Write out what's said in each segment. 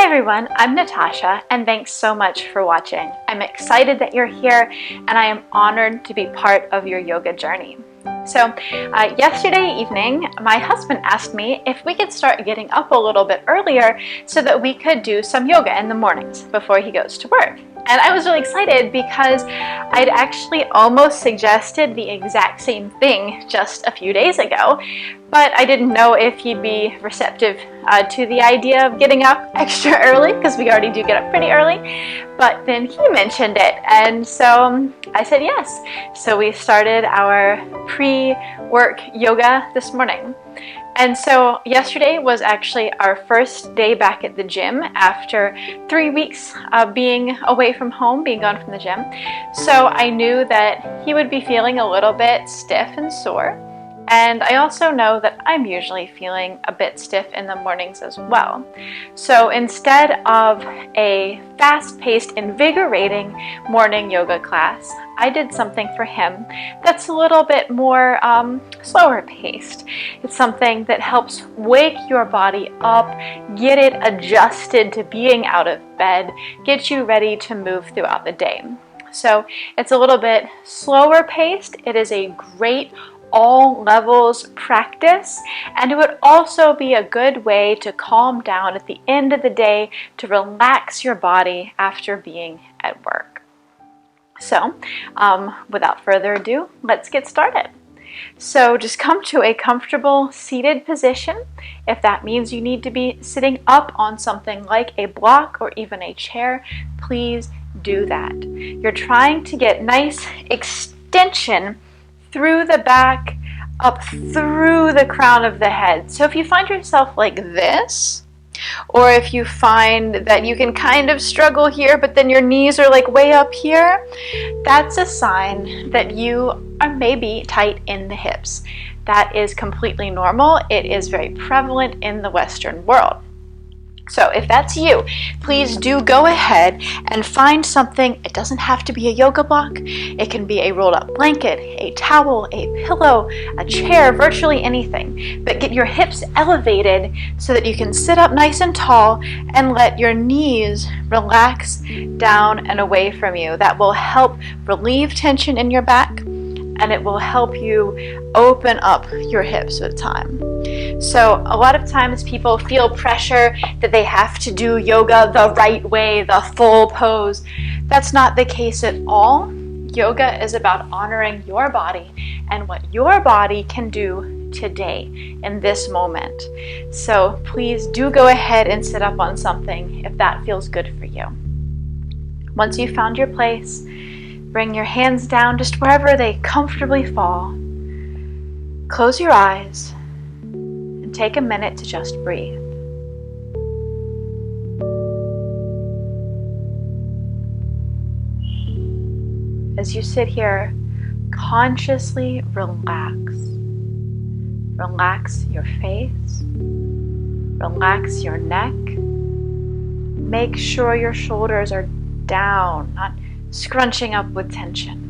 Hi everyone, I'm Natasha and thanks so much for watching. I'm excited that you're here and I am honored to be part of your yoga journey. So yesterday evening, my husband asked me if we could start getting up a little bit earlier so that we could do some yoga in the mornings before he goes to work. And I was really excited because I'd actually almost suggested the exact same thing just a few days ago, but I didn't know if he'd be receptive to the idea of getting up extra early, because we already do get up pretty early. But then he mentioned it, and so I said yes. So we started our pre-work yoga this morning. And so yesterday was actually our first day back at the gym after 3 weeks of being away from home, being gone from the gym. So I knew that he would be feeling a little bit stiff and sore. And I also know that I'm usually feeling a bit stiff in the mornings as well. So instead of a fast-paced, invigorating morning yoga class, I did something for him that's a little bit more slower paced. It's something that helps wake your body up, get it adjusted to being out of bed, get you ready to move throughout the day. So it's a little bit slower paced. It is a great all levels practice, and it would also be a good way to calm down at the end of the day, to relax your body after being at work. So without further ado, let's get started. So just come to a comfortable seated position. If that means you need to be sitting up on something like a block or even a chair, please do that. You're trying to get nice extension through the back, up through the crown of the head. So if you find yourself like this, or if you find that you can kind of struggle here, but then your knees are like way up here, that's a sign that you are maybe tight in the hips. That is completely normal. It is very prevalent in the Western world. So if that's you, please do go ahead and find something. It doesn't have to be a yoga block. It can be a rolled up blanket, a towel, a pillow, a chair, virtually anything. But get your hips elevated so that you can sit up nice and tall and let your knees relax down and away from you. That will help relieve tension in your back, and it will help you open up your hips with time. So a lot of times people feel pressure that they have to do yoga the right way, the full pose. That's not the case at all. Yoga is about honoring your body and what your body can do today in this moment. So please do go ahead and sit up on something if that feels good for you. Once you've found your place, bring your hands down just wherever they comfortably fall. Close your eyes and take a minute to just breathe. As you sit here, consciously relax. Relax your face. Relax your neck. Make sure your shoulders are down, not scrunching up with tension.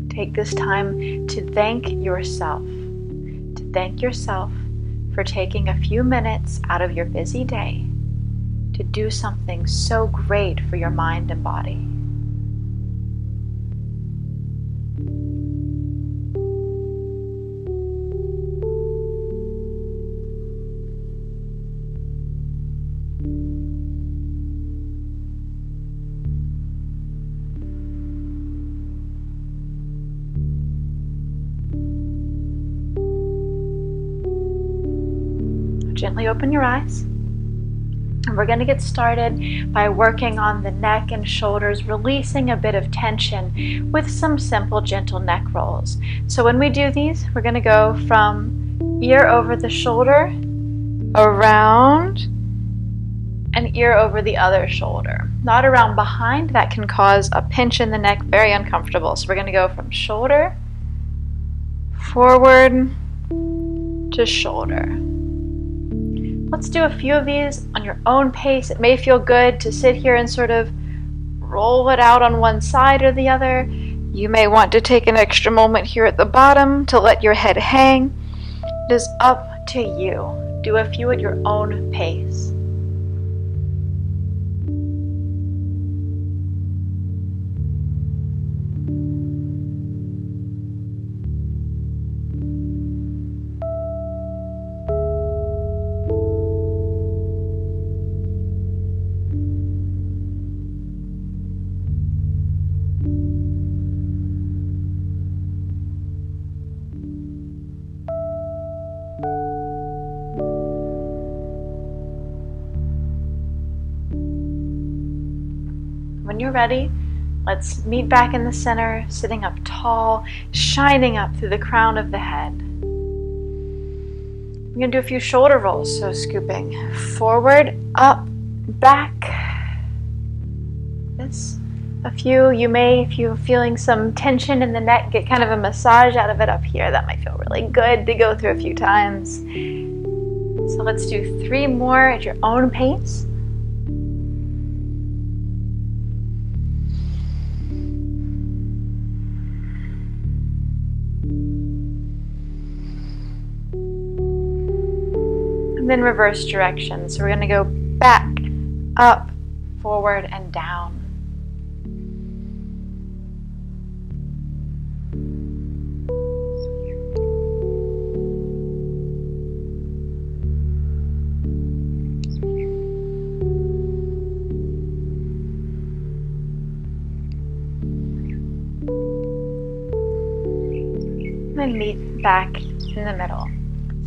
Take this time to thank yourself. To thank yourself for taking a few minutes out of your busy day to do something so great for your mind and body. Gently open your eyes, and we're going to get started by working on the neck and shoulders, releasing a bit of tension with some simple gentle neck rolls. So when we do these, we're going to go from ear over the shoulder, around, and ear over the other shoulder. Not around behind. That can cause a pinch in the neck, very uncomfortable. So we're going to go from shoulder, forward to shoulder. Let's do a few of these on your own pace. It may feel good to sit here and sort of roll it out on one side or the other. You may want to take an extra moment here at the bottom to let your head hang. It is up to you. Do a few at your own pace. When you're ready, let's meet back in the center, sitting up tall, shining up through the crown of the head. We're going to do a few shoulder rolls, so scooping forward, up, back. This, a few. You may, if you're feeling some tension in the neck, get kind of a massage out of it up here. That might feel really good to go through a few times. So let's do 3 more at your own pace. And then reverse direction. So we're going to go back, up, forward, and down. And then meet back in the middle.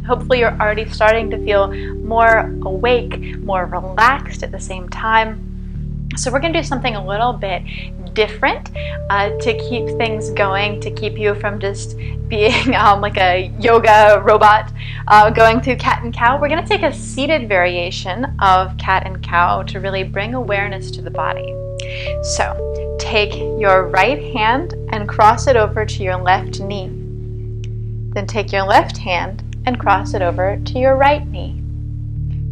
Hopefully you're already starting to feel more awake, more relaxed at the same time. So we're going to do something a little bit different to keep things going, to keep you from just being like a yoga robot going through cat and cow. We're going to take a seated variation of cat and cow to really bring awareness to the body. So take your right hand and cross it over to your left knee. Then take your left hand and cross it over to your right knee.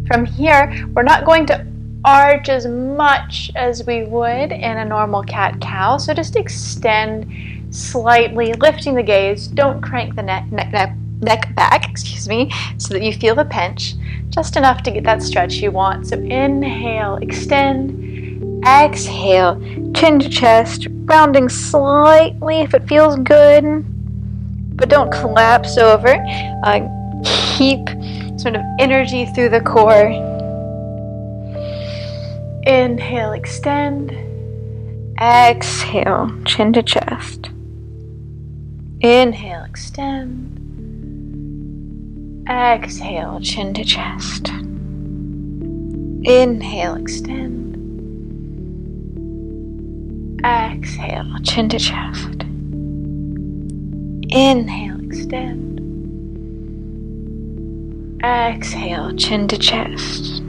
From here, we're not going to arch as much as we would in a normal cat-cow, so just extend slightly, lifting the gaze. Don't crank the neck back, so that you feel the pinch, just enough to get that stretch you want. So inhale, extend, exhale, chin to chest, rounding slightly if it feels good, but don't collapse over. Keep sort of energy through the core. Inhale, extend. Exhale, chin to chest. Inhale, extend. Exhale, chin to chest. Inhale, extend. Exhale, chin to chest. Inhale, extend. Exhale, chin to chest.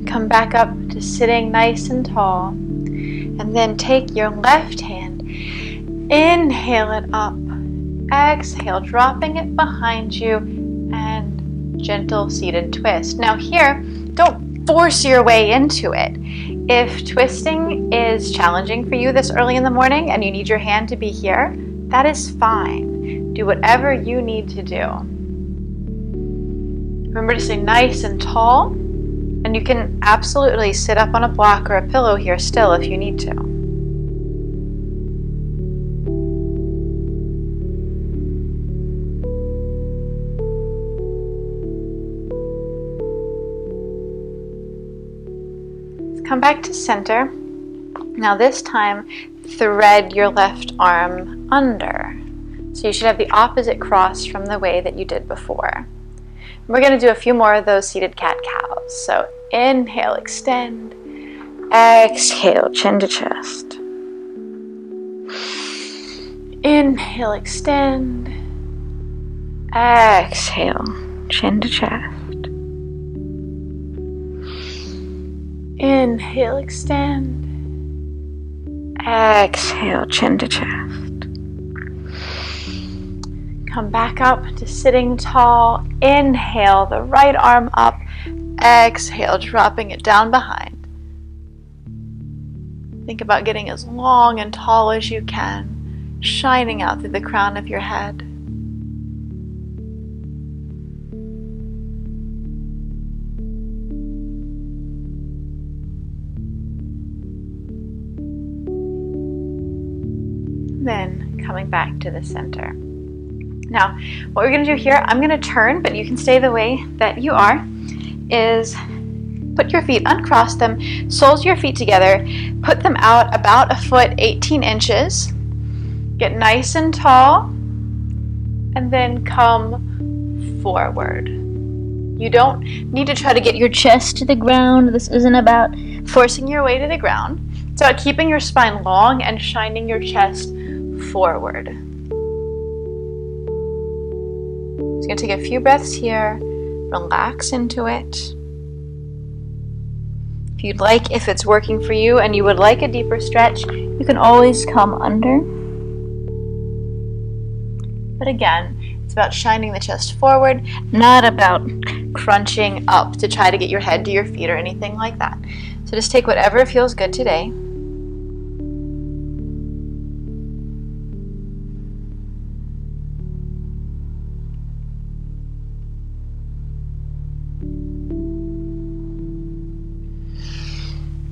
Come back up to sitting nice and tall. And then take your left hand, inhale it up. Exhale, dropping it behind you, and gentle seated twist. Now here, don't force your way into it. If twisting is challenging for you this early in the morning and you need your hand to be here, that is fine. Do whatever you need to do. Remember to stay nice and tall, and you can absolutely sit up on a block or a pillow here still if you need to. Let's come back to center. Now this time, thread your left arm under. So you should have the opposite cross from the way that you did before. We're going to do a few more of those seated cat-cows. So inhale, extend. Exhale, chin to chest. Inhale, extend. Exhale, chin to chest. Inhale, extend. Exhale, chin to chest. Come back up to sitting tall. Inhale, the right arm up. Exhale, dropping it down behind. Think about getting as long and tall as you can, shining out through the crown of your head. Then coming back to the center. Now, what we're going to do here, I'm going to turn, but you can stay the way that you are, is put your feet, uncross them, soles of your feet together, put them out about a foot, 18 inches, get nice and tall, and then come forward. You don't need to try to get your chest to the ground. This isn't about forcing your way to the ground. It's about keeping your spine long and shining your chest forward. Just going to take a few breaths here, relax into it. If you'd like, if it's working for you and you would like a deeper stretch, you can always come under. But again, it's about shining the chest forward, not about crunching up to try to get your head to your feet or anything like that. So just take whatever feels good today.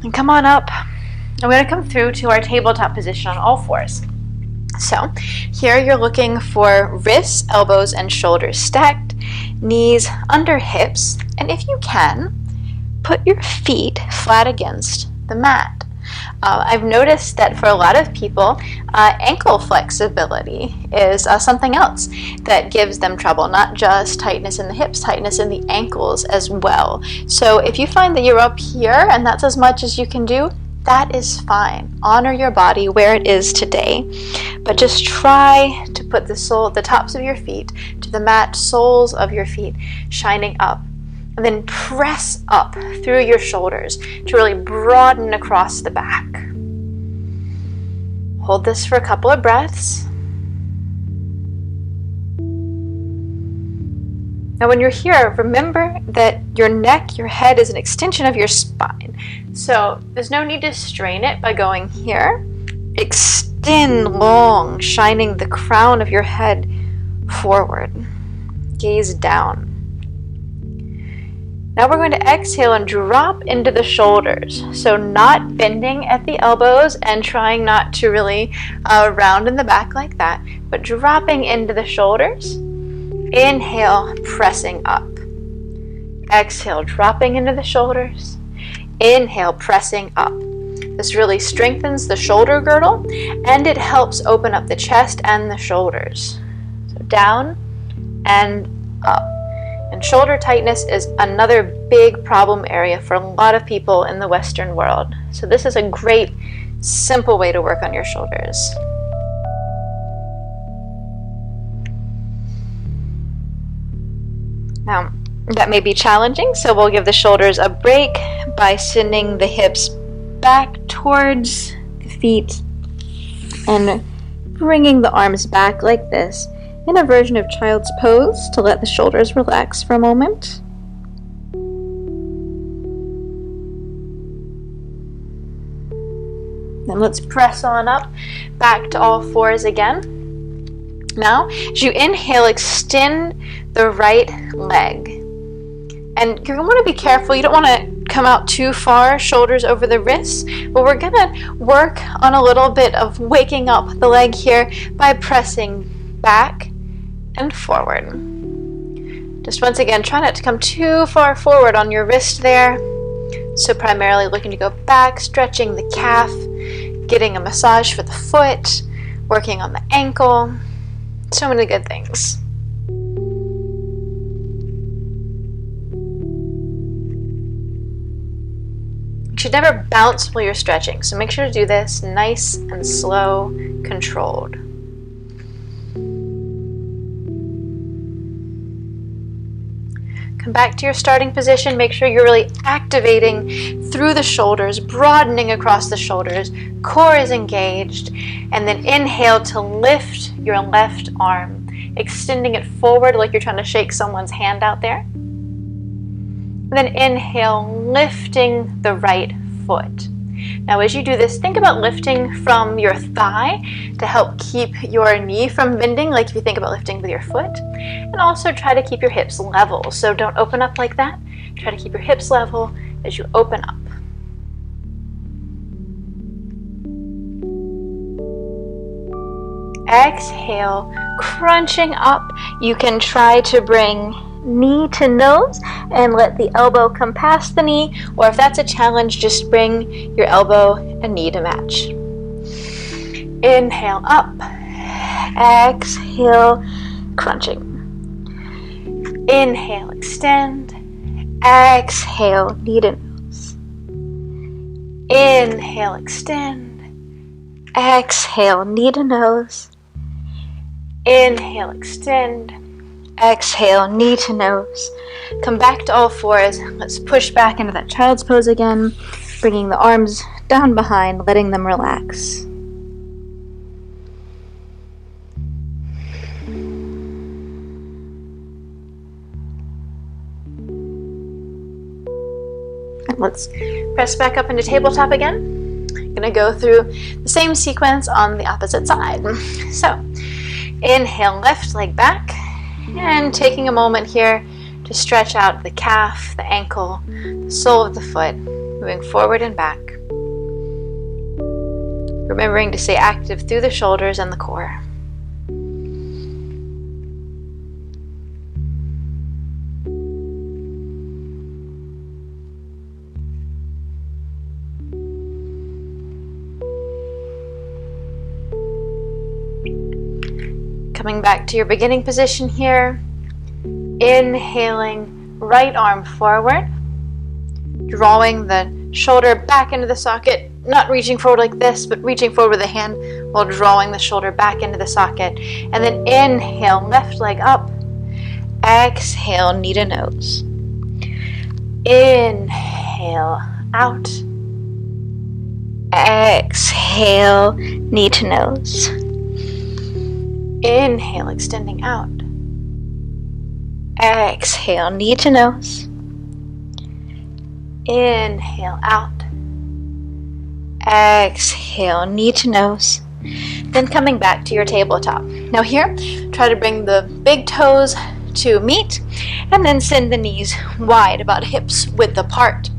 And come on up. I'm going to come through to our tabletop position on all fours. So here you're looking for wrists, elbows, and shoulders stacked, knees under hips, and if you can, put your feet flat against the mat. I've noticed that for a lot of people, ankle flexibility is something else that gives them trouble, not just tightness in the hips, tightness in the ankles as well. So if you find that you're up here and that's as much as you can do, that is fine. Honor your body where it is today, but just try to put the tops of your feet to the mat, soles of your feet shining up. And then press up through your shoulders to really broaden across the back. Hold this for a couple of breaths. Now when you're here, remember that your neck, your head is an extension of your spine. So there's no need to strain it by going here. Extend long, shining the crown of your head forward. Gaze down. Now we're going to exhale and drop into the shoulders. So not bending at the elbows and trying not to really round in the back like that, but dropping into the shoulders. Inhale, pressing up. Exhale, dropping into the shoulders. Inhale, pressing up. This really strengthens the shoulder girdle and it helps open up the chest and the shoulders. So down and up. And shoulder tightness is another big problem area for a lot of people in the Western world. So this is a great, simple way to work on your shoulders. Now, that may be challenging, so we'll give the shoulders a break by sending the hips back towards the feet and bringing the arms back like this in a version of child's pose to let the shoulders relax for a moment. Then let's press on up, back to all fours again. Now, as you inhale, extend the right leg. And you're going to want to be careful. You don't want to come out too far, shoulders over the wrists, but we're going to work on a little bit of waking up the leg here by pressing back and forward. Just once again, try not to come too far forward on your wrist there. So primarily looking to go back, stretching the calf, getting a massage for the foot, working on the ankle. So many good things. You should never bounce while you're stretching, so make sure to do this nice and slow, controlled. Come back to your starting position. Make sure you're really activating through the shoulders, broadening across the shoulders. Core is engaged. And then inhale to lift your left arm, extending it forward like you're trying to shake someone's hand out there. And then inhale, lifting the right foot. Now as you do this, think about lifting from your thigh to help keep your knee from bending, like if you think about lifting with your foot. And also try to keep your hips level. So don't open up like that. Try to keep your hips level as you open up. Exhale, crunching up. You can try to bring knee to nose and let the elbow come past the knee, or if that's a challenge, just bring your elbow and knee to match. Inhale up, exhale, crunching. Inhale, extend, exhale, knee to nose. Inhale, extend, exhale, knee to nose. Inhale, extend, exhale, knee to nose. Come back to all fours. Let's push back into that child's pose again, bringing the arms down behind, letting them relax. And let's press back up into tabletop again. I'm going to go through the same sequence on the opposite side. So, inhale, left leg back, and taking a moment here to stretch out the calf, the ankle, the sole of the foot, moving forward and back. Remembering to stay active through the shoulders and the core. Coming back to your beginning position here, inhaling, right arm forward, drawing the shoulder back into the socket, not reaching forward like this, but reaching forward with the hand while drawing the shoulder back into the socket. And then inhale, left leg up, exhale, knee to nose. Inhale, out, exhale, knee to nose. Inhale, extending out. Exhale, knee to nose. Inhale, out. Exhale, knee to nose. Then coming back to your tabletop. Now here, try to bring the big toes to meet, and then send the knees wide, about hips width apart.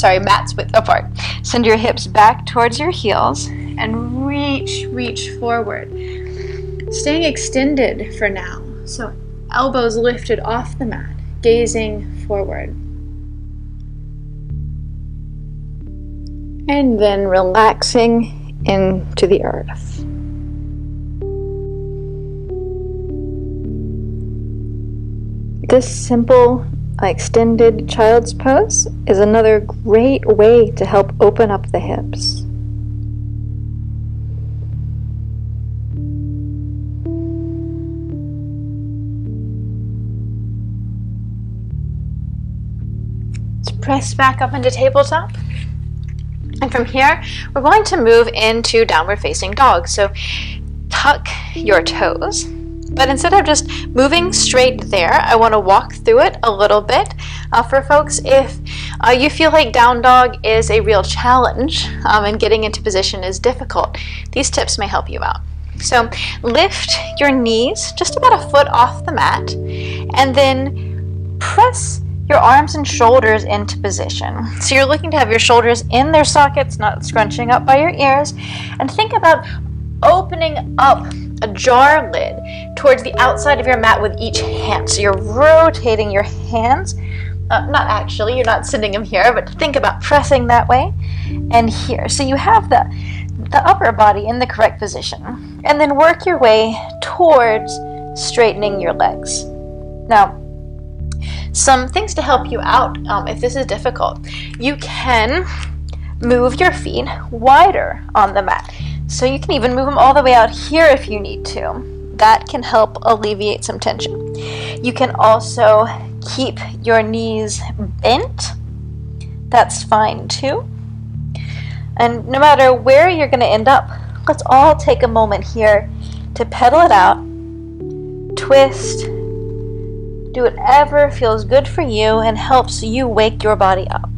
Mats width apart. Send your hips back towards your heels, and reach forward. Staying extended for now. So elbows lifted off the mat, gazing forward. And then relaxing into the earth. This simple extended child's pose is another great way to help open up the hips. Press back up into tabletop. And from here, we're going to move into downward facing dog. So tuck your toes, but instead of just moving straight there, I want to walk through it a little bit. For folks, if you feel like down dog is a real challenge and getting into position is difficult, these tips may help you out. So lift your knees just about a foot off the mat, and then press your arms and shoulders into position. So you're looking to have your shoulders in their sockets, not scrunching up by your ears. And think about opening up a jar lid towards the outside of your mat with each hand. So you're rotating your hands. Not actually, you're not sending them here, but think about pressing that way and here. So you have the upper body in the correct position. And then work your way towards straightening your legs. Now, some things to help you out if this is difficult. You can move your feet wider on the mat. So you can even move them all the way out here if you need to. That can help alleviate some tension. You can also keep your knees bent. That's fine too. And no matter where you're going to end up, let's all take a moment here to pedal it out, twist, do whatever feels good for you and helps you wake your body up.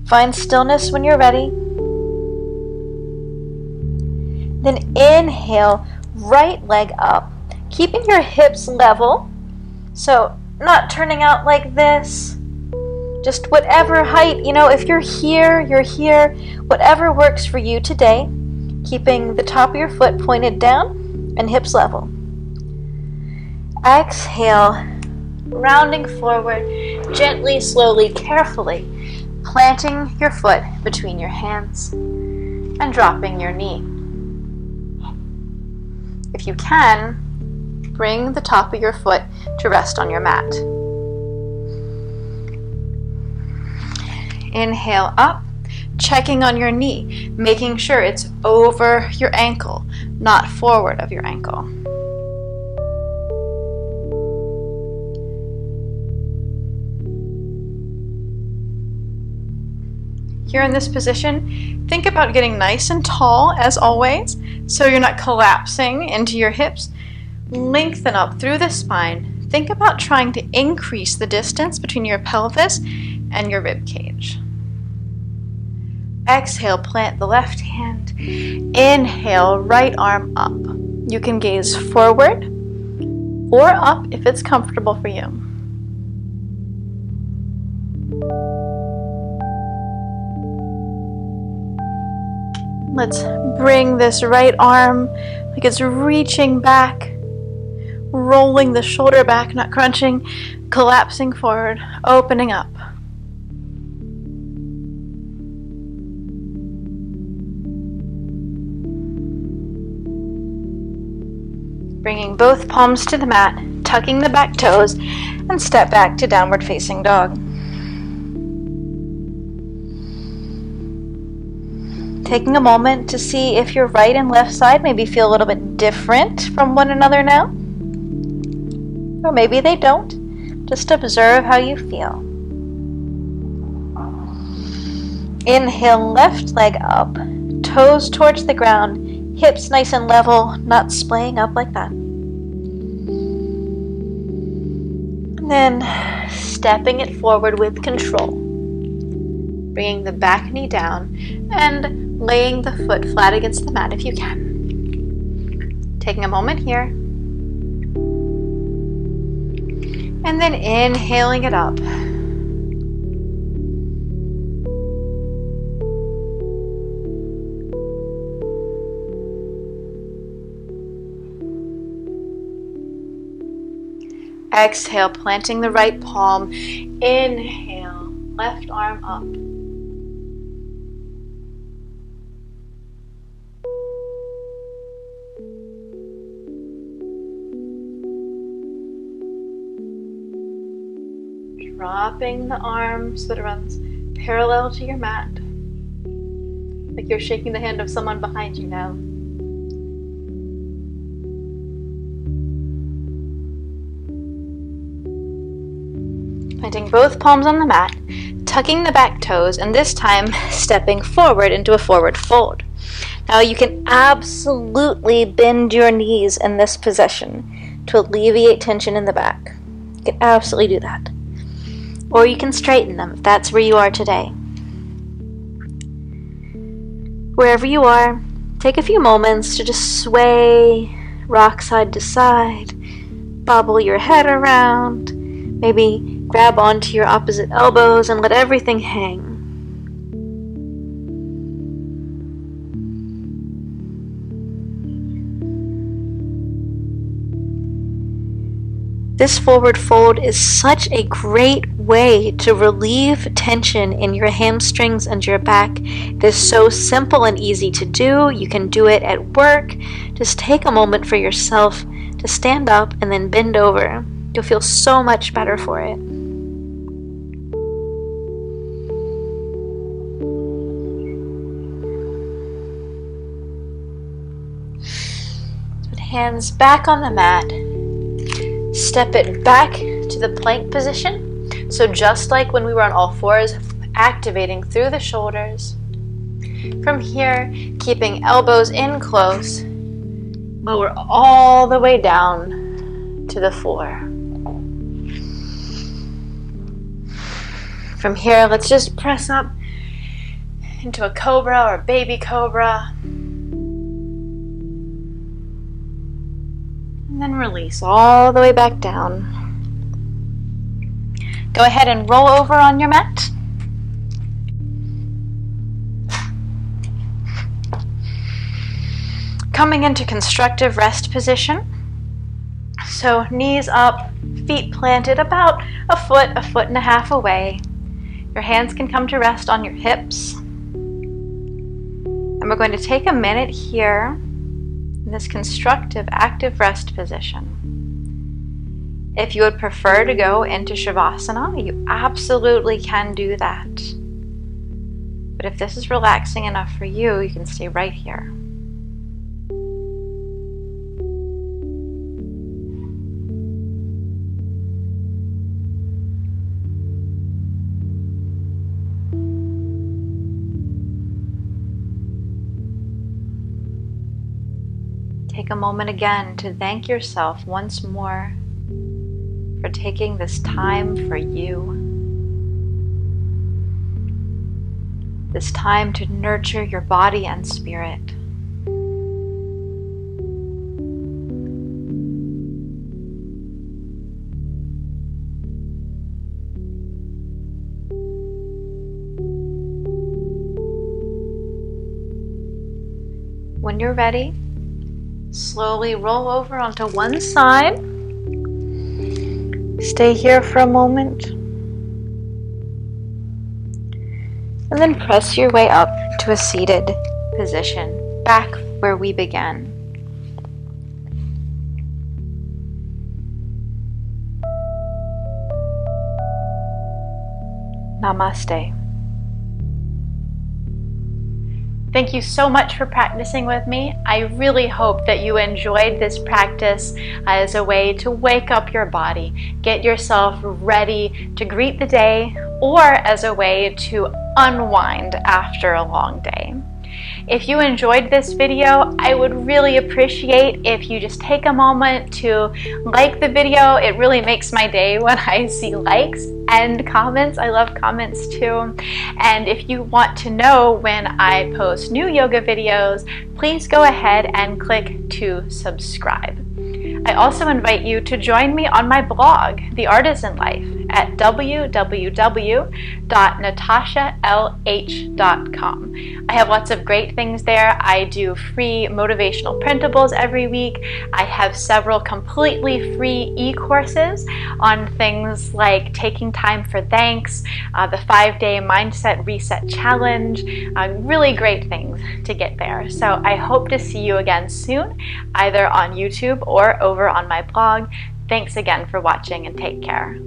Find stillness when you're ready. Then inhale, right leg up, keeping your hips level. So not turning out like this. Just whatever height, if you're here, you're here. Whatever works for you today. Keeping the top of your foot pointed down and hips level. Exhale, rounding forward, gently, slowly, carefully, planting your foot between your hands and dropping your knee. If you can, bring the top of your foot to rest on your mat. Inhale up, checking on your knee, making sure it's over your ankle, not forward of your ankle. Here in this position, think about getting nice and tall as always, so you're not collapsing into your hips. Lengthen up through the spine. Think about trying to increase the distance between your pelvis and your rib cage. Exhale, plant the left hand. Inhale, right arm up. You can gaze forward or up if it's comfortable for you. Let's bring this right arm like it's reaching back, rolling the shoulder back, not crunching, collapsing forward, opening up. Bringing both palms to the mat, tucking the back toes, and step back to downward facing dog. Taking a moment to see if your right and left side maybe feel a little bit different from one another now. Or maybe they don't. Just observe how you feel. Inhale, left leg up, toes towards the ground, hips nice and level, not splaying up like that. And then stepping it forward with control. Bringing the back knee down and laying the foot flat against the mat if you can. Taking a moment here. And then inhaling it up. Exhale, planting the right palm. Inhale, left arm up. Dropping the arm so that it runs parallel to your mat. Like you're shaking the hand of someone behind you now. Planting both palms on the mat, tucking the back toes, and this time stepping forward into a forward fold. Now you can absolutely bend your knees in this position to alleviate tension in the back. You can absolutely do that. Or you can straighten them if that's where you are today. Wherever you are, take a few moments to just sway, rock side to side, bobble your head around, maybe grab onto your opposite elbows and let everything hang. This forward fold is such a great way to relieve tension in your hamstrings and your back. It is so simple and easy to do. You can do it at work. Just take a moment for yourself to stand up and then bend over. You'll feel so much better for it. Put hands back on the mat. Step it back to the plank position. So just like when we were on all fours, activating through the shoulders. From here, keeping elbows in close, lower all the way down to the floor. From here, let's just press up into a cobra or baby cobra. And then release all the way back down. Go ahead and roll over on your mat. Coming into constructive rest position. So knees up, feet planted about a foot and a half away. Your hands can come to rest on your hips. And we're going to take a minute here in this constructive active rest position. If you would prefer to go into Shavasana, you absolutely can do that. But if this is relaxing enough for you, you can stay right here. Take a moment again to thank yourself once more for taking this time for you. This time to nurture your body and spirit. When you're ready, slowly roll over onto one side. Stay here for a moment. And then press your way up to a seated position, back where we began. Namaste. Thank you so much for practicing with me. I really hope that you enjoyed this practice as a way to wake up your body, get yourself ready to greet the day, or as a way to unwind after a long day. If you enjoyed this video, I would really appreciate if you just take a moment to like the video. It really makes my day when I see likes and comments. I love comments too. And if you want to know when I post new yoga videos, please go ahead and click to subscribe. I also invite you to join me on my blog, The Artisan Life, at www.natashalh.com. I have lots of great things there. I do free motivational printables every week. I have several completely free e-courses on things like taking time for thanks, the 5-day Mindset Reset Challenge, really great things to get there. So I hope to see you again soon, either on YouTube or over on my blog. Thanks again for watching and take care.